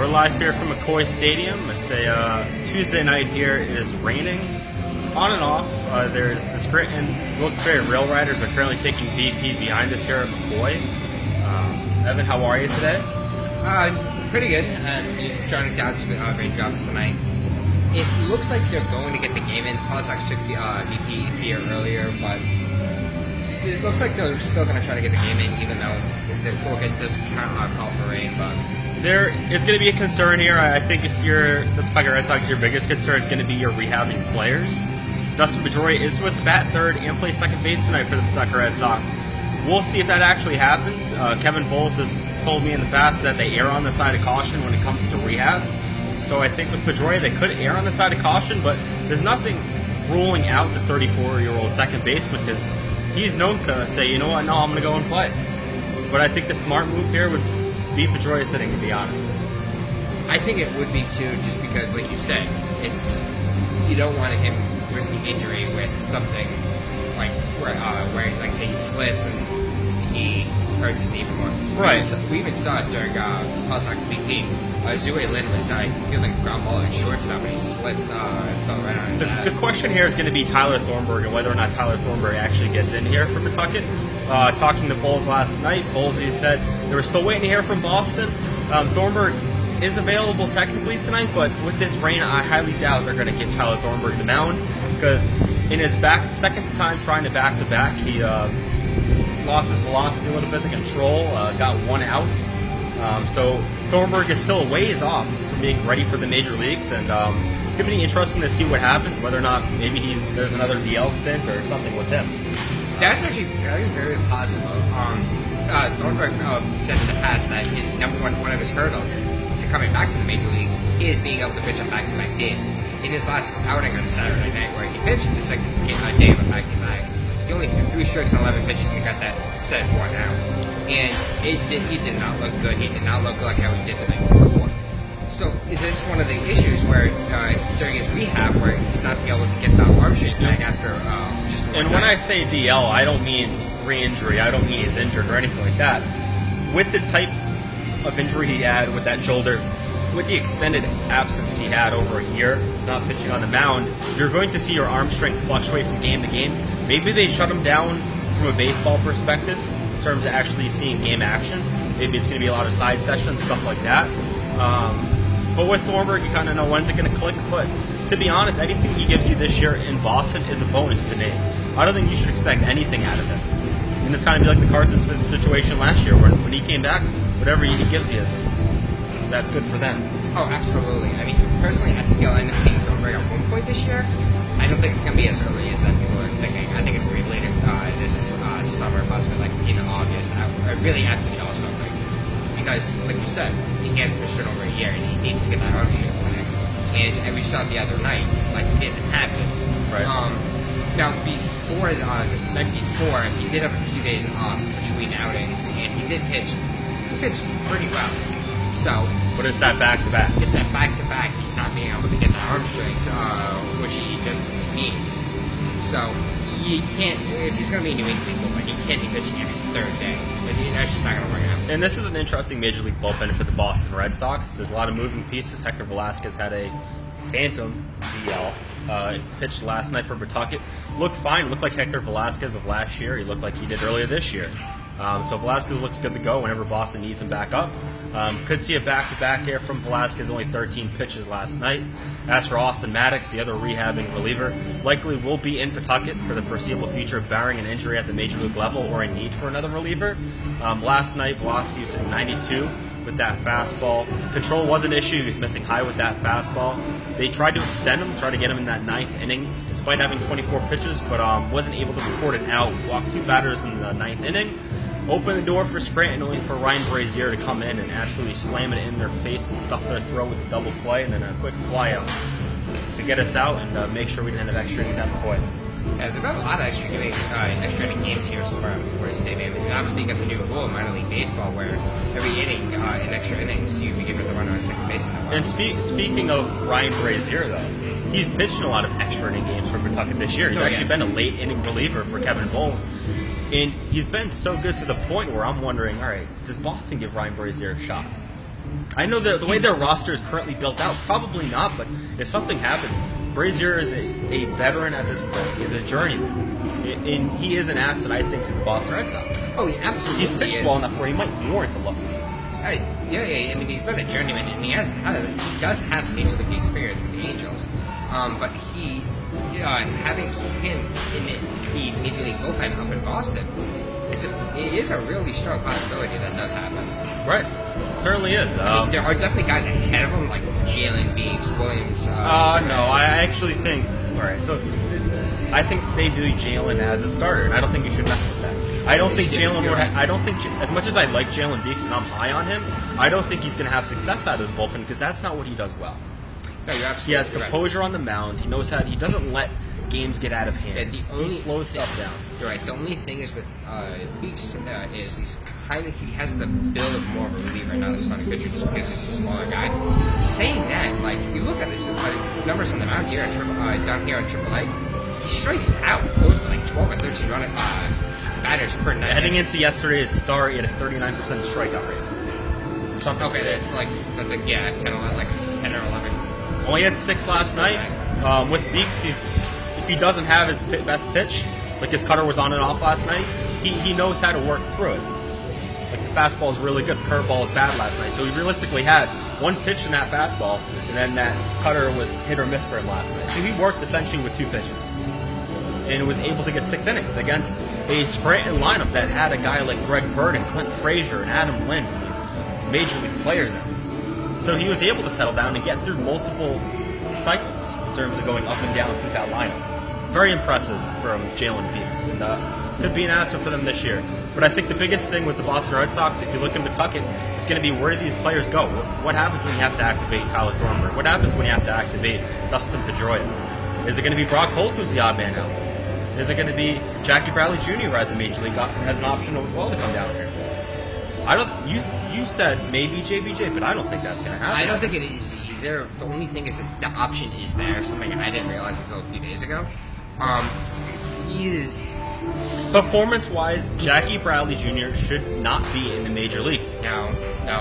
We're live here from McCoy Stadium. It's a Tuesday night here. It is raining on and off. There's this great, and Wilkes-Barre Rail Riders are currently taking BP behind us here at McCoy. Evan, how are you today? Pretty good. Trying to dodge the raindrops tonight. It looks like they're going to get the game in. Politics took the BP here earlier, but it looks like they're still going to try to get the game in, even though the forecast does call for rain. But there is going to be a concern here. I think if you're the Pawtucket Red Sox, your biggest concern is going to be your rehabbing players. Dustin Pedroia is supposed to bat third and play second base tonight for the Pawtucket Red Sox. We'll see if that actually happens. Kevin Bowles has told me in the past that they err on the side of caution when it comes to rehabs. So I think with Pedroia, they could err on the side of caution, but there's nothing ruling out the 34-year-old second baseman because he's known to say, you know what, no, I'm going to go and play. But I think the smart move here would be Pedroia sitting, to be honest. I think it would be too, just because, like you said, it's you don't want him risking injury with something like where like say he slips and he hurts his knee more. Right. We even saw it during Pawtucket's BP. Zue Lin was feeling a ground ball at shortstop when he slipped and fell right on his ass. The question here is going to be Tyler Thornburg and whether or not Tyler Thornburg actually gets in here for Pawtucket. Talking to Bowles last night, Bowles said they were still waiting to hear from Boston. Thornburg is available technically tonight, but with this rain, I highly doubt they're going to give Tyler Thornburg the mound because in his second time trying to back-to-back, he lost his velocity a little bit to control, got one out. So Thornburg is still a ways off from being ready for the major leagues, and it's going to be interesting to see what happens, whether or not maybe there's another DL stint or something with him. That's actually very, very possible. Thornburg said in the past that his one of his hurdles to coming back to the major leagues is being able to pitch on back-to-back days. In his last outing on Saturday night, where he pitched the second day of a back-to-back, he only threw 3 strikes on 11 pitches and got that set one out. And he did not look good. He did not look like how he did the night before. So is this one of the issues where during his rehab, where he's not able to get the arm strength back after just one And when I say DL, I don't mean re-injury. I don't mean he's injured or anything like that. With the type of injury he had with that shoulder, with the extended absence he had over a year, not pitching on the mound, you're going to see your arm strength fluctuate from game to game. Maybe they shut him down from a baseball perspective in terms of actually seeing game action. Maybe it's going to be a lot of side sessions, stuff like that. But with Thornburg, you kind of know when's it going to click. But to be honest, anything he gives you this year in Boston is a bonus to me. I don't think you should expect anything out of him. And it's kind of be like the Carson Smith situation last year, when he came back, whatever he gives you, that's good for them. Oh, absolutely. I mean, personally, I think you'll end up seeing Thornburg at one point this year. I don't think it's going to be as early as that people are thinking. I think it's going to be later this summer, possibly like in August, or really after the All-Star break. Because, like you said, he hasn't pitched in over a year, and he needs to get that arm strength back. And we saw it the other night, like it didn't happen. Right. Now, before the night before, he did have a few days off between outings, and he did pitch. He pitched pretty well. So, but it's that back-to-back. It's that back-to-back. He's not being able to get the arm strength, which he desperately needs. So, he can't. If he's going to be a New England bullpen, he can't be pitching every third day. That's just not going to work out. And this is an interesting Major League bullpen for the Boston Red Sox. There's a lot of moving pieces. Hector Velasquez had a phantom DL. Pitched last night for Pawtucket. Looked fine. Looked like Hector Velasquez of last year. He looked like he did earlier this year. So Velasquez looks good to go whenever Boston needs him back up. Could see a back-to-back here from Velasquez, only 13 pitches last night. As for Austin Maddox, the other rehabbing reliever, likely will be in Pawtucket for the foreseeable future, barring an injury at the Major League level or a need for another reliever. Last night, velocity was at 92 with that fastball. Control was an issue. He was missing high with that fastball. They tried to extend him, tried to get him in that 9th inning, despite having 24 pitches, but wasn't able to record an out. Walked 2 batters in the 9th inning. Opened the door for Scranton, only for Ryan Brazier to come in and absolutely slam it in their face and stuff their throat with a double play, and then a quick fly out to get us out and make sure we didn't have extra innings at McCoy. Yeah, they've got a lot of extra inning games here so far at McCoy Stadium. And obviously, you got the new rule in minor league baseball where every inning in extra innings you begin with a runner on second base. And speaking of Ryan Brazier, though, he's pitched in a lot of extra inning games for Pawtucket this year. He's actually been a late inning reliever for Kevin Bowles. And he's been so good to the point where I'm wondering, all right, does Boston give Ryan Brazier a shot? I know the way their roster is currently built out, probably not, but if something happens, Brazier is a veteran at this point. He's a journeyman. And he is an asset, I think, to the Boston Red Sox. Oh, he absolutely He's pitched well enough where he might warrant the look. Yeah. I mean, he's been a journeyman, and he does have major league experience with the Angels. But having him in the major league bullpen up in Boston, it is a really strong possibility that does happen. Right, certainly is. I mean, there are definitely guys ahead of him, like Jalen Beeks, Williams. No, I actually think. All right, so I think they view Jalen as a starter, and I don't think you should mess with that. I don't think Jalen would. I don't think, as much as I like Jalen Beeks and I'm high on him, I don't think he's going to have success out of the bullpen because that's not what he does well. No, you're absolutely He has composure on the mound. He knows how. He doesn't let games get out of hand. Yeah, he slows stuff down. You're right. The only thing is with Beeks is he has the build of more of a reliever, not a starting pitcher, just because he's a smaller guy. Saying that, like you look at this numbers on the mound here down here on AAA, he strikes out close to like 12 or 13 batters per night. Heading into yesterday's start, he had a 39% strikeout rate. Something. Okay, that's like kind of like 10 or 11. Only had 6 last night. With Beeks, if he doesn't have his best pitch, like his cutter was on and off last night, he knows how to work through it. Like the fastball is really good, the curveball was bad last night. So he realistically had one pitch in that fastball, and then that cutter was hit or miss for him last night. So he worked essentially with 2 pitches, and was able to get 6 innings against a Scranton lineup that had a guy like Greg Bird and Clint Frazier and Adam Lind, these major league players in. So he was able to settle down and get through multiple cycles in terms of going up and down through that lineup. Very impressive from Jalen Beeks, and could be an asset for them this year. But I think the biggest thing with the Boston Red Sox, if you look in Pawtucket, is going to be where do these players go? What happens when you have to activate Tyler Thornburg? What happens when you have to activate Dustin Pedroia? Is it going to be Brock Holt who's the odd man out? Is it going to be Jackie Bradley Jr. who has a major league has an option as well to come down here? I don't. You said maybe JBJ, but I don't think that's going to happen. I don't think it is either. The only thing is that the option is there. Something I didn't realize until a few days ago. He is performance-wise, Jackie Bradley Jr. should not be in the major leagues. No,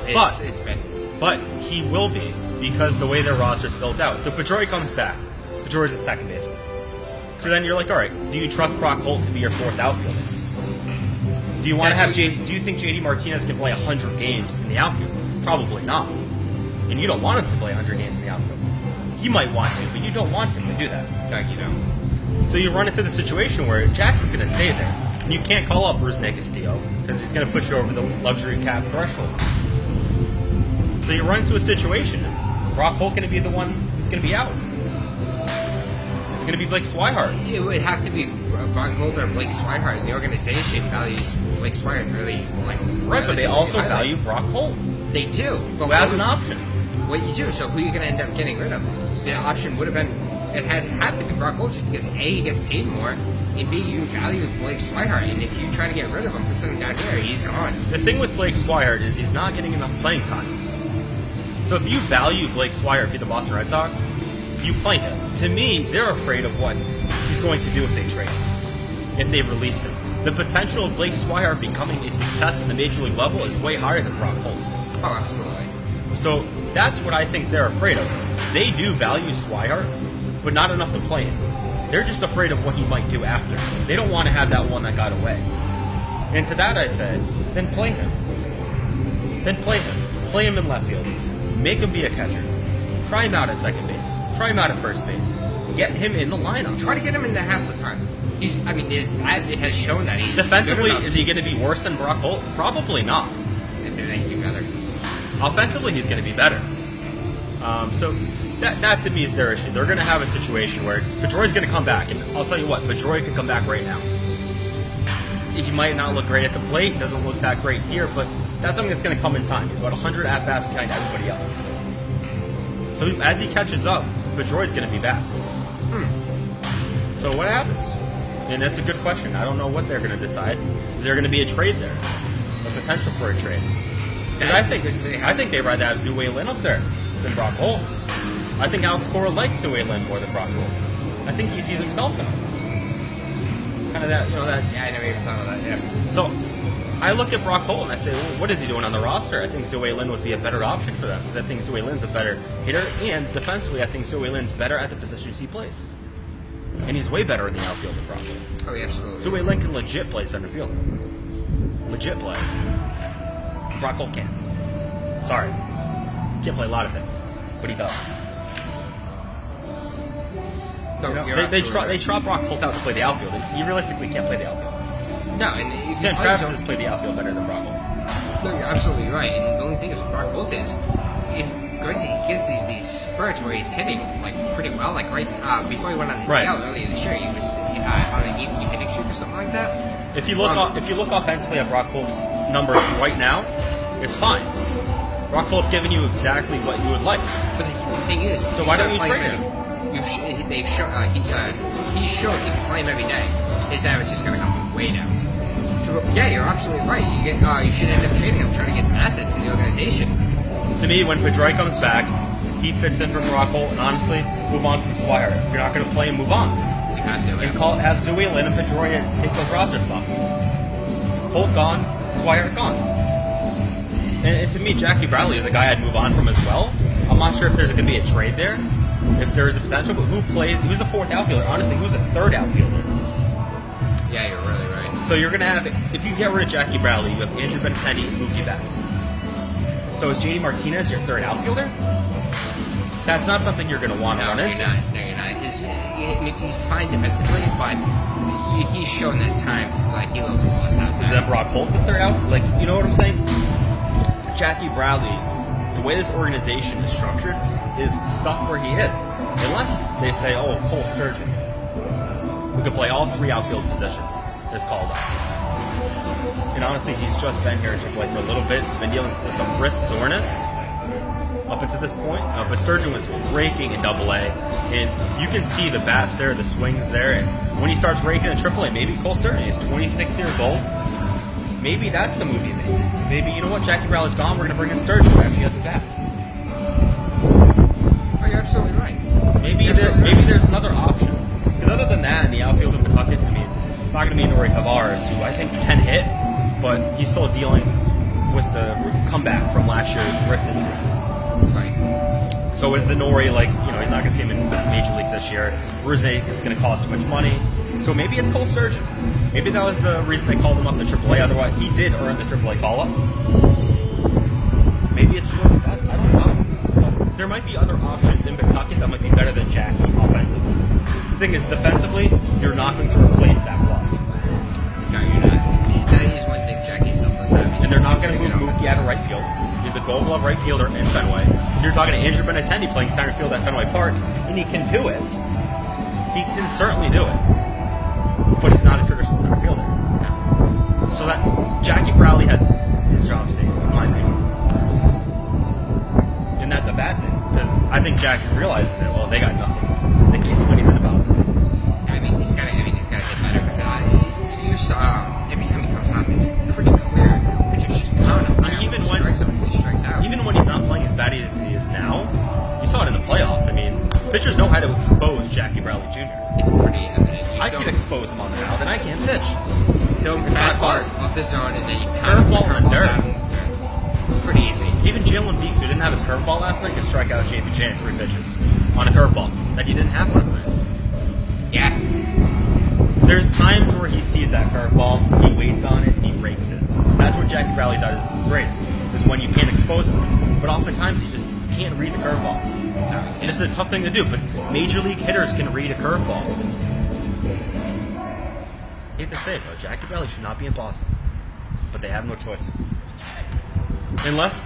it's been. But he will be because the way their roster's built out. So Pedroia comes back. Pedroia's at second baseman. So then you're like, all right, do you trust Brock Holt to be your 4th outfielder? Do you want to have do you think JD Martinez can play 100 games in the outfield? Probably not. And you don't want him to play 100 games in the outfield. He might want to, but you don't want him to do that. No, you don't. So you run into the situation where Jackie's going to stay there. And you can't call up Bruce Castillo because he's going to push you over the luxury cap threshold. So you run into a situation. Brock Holt going to be the one who's going to be out. It's going to be Blake Swihart. It would have to be Brock Holt or Blake Swihart. The organization values Blake Swihart really right, but they also value Brock Holt. They do. But as an option. What you do, so who are you going to end up getting rid of? The option would have been, it had to be Brock Holt just because A, he gets paid more, and B, you value Blake Swihart, and if you try to get rid of him for something down here, he's gone. The thing with Blake Swihart is he's not getting enough playing time. So if you value Blake Swihart for the Boston Red Sox, you play him. To me, they're afraid of what he's going to do if they trade him, if they release him. The potential of Blake Swihart becoming a success in the major league level is way higher than Brock Holt. Oh, absolutely. So that's what I think they're afraid of. They do value Swihart, but not enough to play him. They're just afraid of what he might do after. They don't want to have that one that got away. And to that I said, then play him. Then play him. Play him in left field. Make him be a catcher. Try him out at second base. Try him out at first base. Get him in the lineup. Try to get him in the half the time. It has shown that he's defensively. Is he going to be worse than Brock Holt? Probably not. If they're making better. Offensively, he's going to be better. So that to me is their issue. They're going to have a situation where Pedroia's going to come back, and I'll tell you what, Pedroia can come back right now. He might not look great at the plate. He doesn't look that great here, but that's something that's going to come in time. He's about 100 at-bats behind everybody else. So as he catches up, Pedroia's going to be back. So what happens? And that's a good question. I don't know what they're going to decide. Is there going to be a trade there? A potential for a trade? Because I think they'd rather have Zue Lin up there than Brock Holt. I think Alex Cora likes Zue Lin more than Brock Holt. I think he sees himself in him. Kind of that, Yeah, I never even thought of that. Yeah. So I look at Brock Holt and I say, well, what is he doing on the roster? I think Zoe Lin would be a better option for them because I think Zoe Lin's a better hitter, and defensively, I think Zoe Lin's better at the positions he plays. And he's way better in the outfield than Brock Holt. Oh, yeah, absolutely. Zoe Lin can legit play center field. Legit play. Brock Holt can't. Sorry. Can't play a lot of things, but he does. No, You know, they trot Brock Holt out to play the outfield. He realistically can't play the outfield. No, and Sam Travis has played the outfield better than Brock Holt. No, you're absolutely right. And the only thing is with Brock Holt is, if granted he gives these spurts where he's hitting like pretty well, like right before he went on the DL earlier this year, he was on an 8 hitting streak or something like that. If you look offensively at Brock Holt's numbers right now, it's fine. Brock Holt's giving you exactly what you would like. But the thing is, so why don't you trade him? They've shown he's shown if you play him every day, his average is going to come way down. So yeah, you're absolutely right. You should end up trading him, trying to get some assets in the organization. To me, when Pedroia comes back, he fits in for Brock Holt, and honestly, move on from Swire. If you're not going to play him, move on. You have to. And have Zoe Lin and Pedroia take those roster spots. Holt gone, Swire gone. And to me, Jackie Bradley is a guy I'd move on from as well. I'm not sure if there's going to be a trade there, if there's a potential, but who's the fourth outfielder? Honestly, who's the third outfielder? Yeah, you're really right. So you're going to have, if you get rid of Jackie Bradley, you have Andrew Benintendi and Mookie Betts. So is JD Martinez your third outfielder? That's not something you're going to want to run into. No, you're not. He's fine defensively, but he's shown that time since he loves the ball stuff. Is that Brock Holt the third out? Like, you know what I'm saying? Jackie Bradley, the way this organization is structured, is stuck where he is. Unless they say, oh, Cole Sturgeon, who can play all three outfield positions, is called up. And honestly, he's just been here in AAA for a little bit. He's been dealing with some wrist soreness up until this point. But Sturgeon was raking in AA, and you can see the bats there, the swings there. And when he starts raking in AAA, maybe Cole Sturgeon is 26 years old. Maybe that's the move he made. Maybe, you know what, Jackie Bradley's gone, we're going to bring in Sturgeon, who actually has a bat. Oh, you're absolutely right. Maybe there's another option. Because other than that, in the outfield in Pawtucket, I mean, it's not going to be Nori Tavares, who I think can hit, but he's still dealing with the comeback from last year's wrist injury. Right. So with the Nori, he's not going to see him in Major Leagues this year. Rusnake is going to cost too much money. So maybe it's Cole Sturgeon. Maybe that was the reason they called him up to AAA. Otherwise, he did earn the AAA call-up. Maybe it's Jordan Beth. I don't know. There might be other options in Pawtucket that might be better than Jackie offensively. The thing is, defensively, you're not going to replace that bluff. No, you're not. That is one thing Jackie still does have. And they're not going to move Mookie out of right field. He's a Gold Glove right fielder in Fenway. So you're talking to Andrew Benintendi playing center field at Fenway Park, and he can do it. He can certainly do it. But he's not a traditional center fielder. No. So that Jackie Bradley has his job safe, in my opinion. And that's a bad thing, because I think Jackie realizes that, well, they got nothing. They can't do anything about this. I mean, he's got to get better, because you saw every time he comes up, it's pretty clear. Pitcher's just pounding him. Even when he strikes out. Even when he's not playing as bad as he is now, you saw it in the playoffs. I mean, pitchers know how to expose Jackie Bradley Jr. It's pretty evident. I can expose him on the mound, and I can't pitch. Throw him fastballs off the zone, and then you curveball in the dirt. It's pretty easy. Even Jalen Beeks, who didn't have his curveball last night, can strike out JP J in 3 pitches on a curveball that he didn't have last night. Yeah. There's times where he sees that curveball, he waits on it, and he rakes it. That's where Jackie Bradley's at his greatest, is when you can't expose him. But oftentimes, he just can't read the curveball. And it's a tough thing to do, but major league hitters can read a curveball. I hate to say it, but Jackie Bradley should not be in Boston. But they have no choice. Unless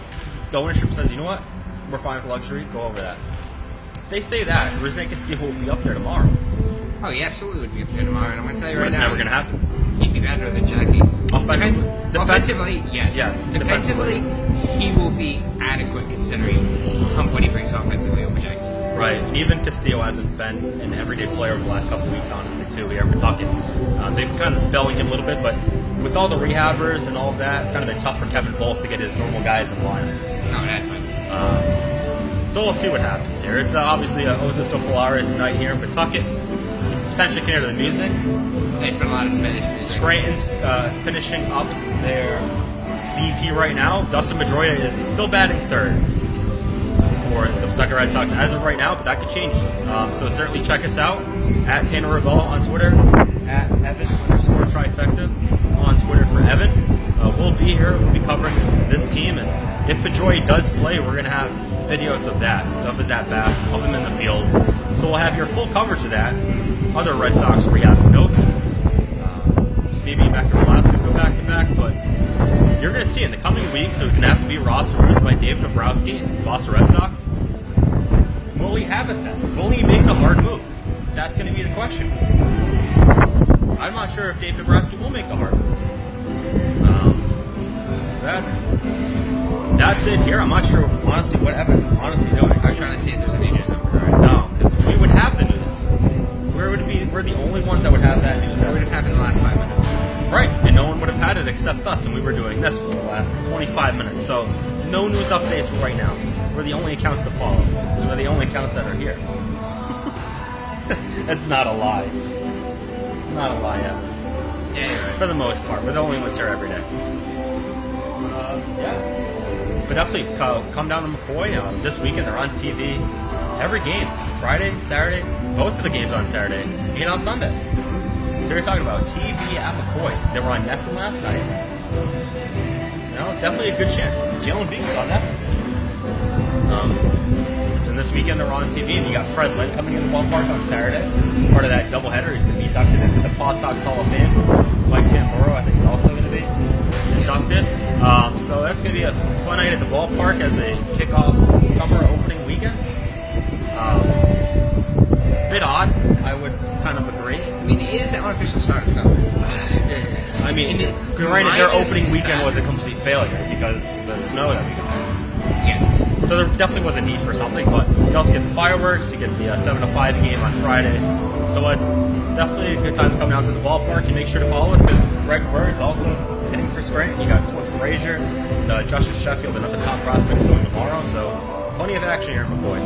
the ownership says, you know what, we're fine with luxury, go over that. They say that, Rusnake Castillo will be up there tomorrow. Oh, he absolutely would be up there tomorrow, and I'm going to tell you right now. It's never going to happen. He'd be better than Jackie. Offensively, yes. Defensively, he will be adequate considering what he brings offensively over Jackie. Right, and even Castillo hasn't been an everyday player over the last couple of weeks, honestly, too. We are talking. They've kind of spelling him a little bit, but with all the rehabbers and all of that, it's kind of been tough for Kevin Bowles to get his normal guys in the lineup. No, it has been. So we'll see what happens here. It's obviously a Osisko Polaris night here in Pawtucket. attention here to the music. It's been a lot of Spanish music. Scranton's finishing up their BP right now. Dustin Pedroia is still batting third for the Pawtucket Red Sox as of right now, but that could change. So certainly check us out at Tanner Revelle on Twitter, at Evan_Trifecta on Twitter for Evan. We'll be here. We'll be covering this team, and if Pedroia does play, we're going to have videos of that, of his at-bats, of him in the field. So we'll have your full coverage of that. Other Red Sox rehab notes. Maybe Hector Velasquez go back-to-back, but you're going to see in the coming weeks there's going to have to be roster moves by Dave Dombrowski, Boston Red Sox. Will he have us then? Will he make the hard move? That's going to be the question. I'm not sure if Dave Dombrowski will make the hard move. That's it here. I'm not sure, honestly, what Evan's honestly doing. I was trying to see if there's any news on it. No, because we would have the news. Where would it be? We're the only ones that would have that news. That would have happened in the last 5 minutes. Right, and no one would have had it except us, and we were doing this for the last 25 minutes. So no news updates right now. We're the only accounts to follow. So we're the only accounts that are here. That's not a lie. Not a lie, Evan. Yeah, you're right. For the most part, we're the only ones here every day. Yeah. But definitely come down to McCoy. This weekend they're on TV. Every game. Friday, Saturday. Both of the games on Saturday. And on Sunday. So you're talking about TV at McCoy. They were on Nesson last night. You know, definitely a good chance. Jalen Beeks on Nesson. And this weekend they're on TV. And you got Fred Lynn coming in the ballpark on Saturday. Part of that doubleheader. He's going to be inducted into the Paw Sox Hall of Fame. Mike Tamburo, I think, is also going to be inducted. So that's going to be a fun night at the ballpark as they kick off summer opening weekend. Bit odd, I would kind of agree. I mean, it is the unofficial start of summer. I mean, granted, their opening weekend was a complete failure because of the snow that we got. Yes. So there definitely was a need for something, but you also get the fireworks, you get the 7 to 5 game on Friday. So definitely a good time to come down to the ballpark and make sure to follow us because Greg Bird's also hitting for Scranton. You got Clint Frazier, Justice Sheffield, and other top prospects going tomorrow. So plenty of action here at McCoy.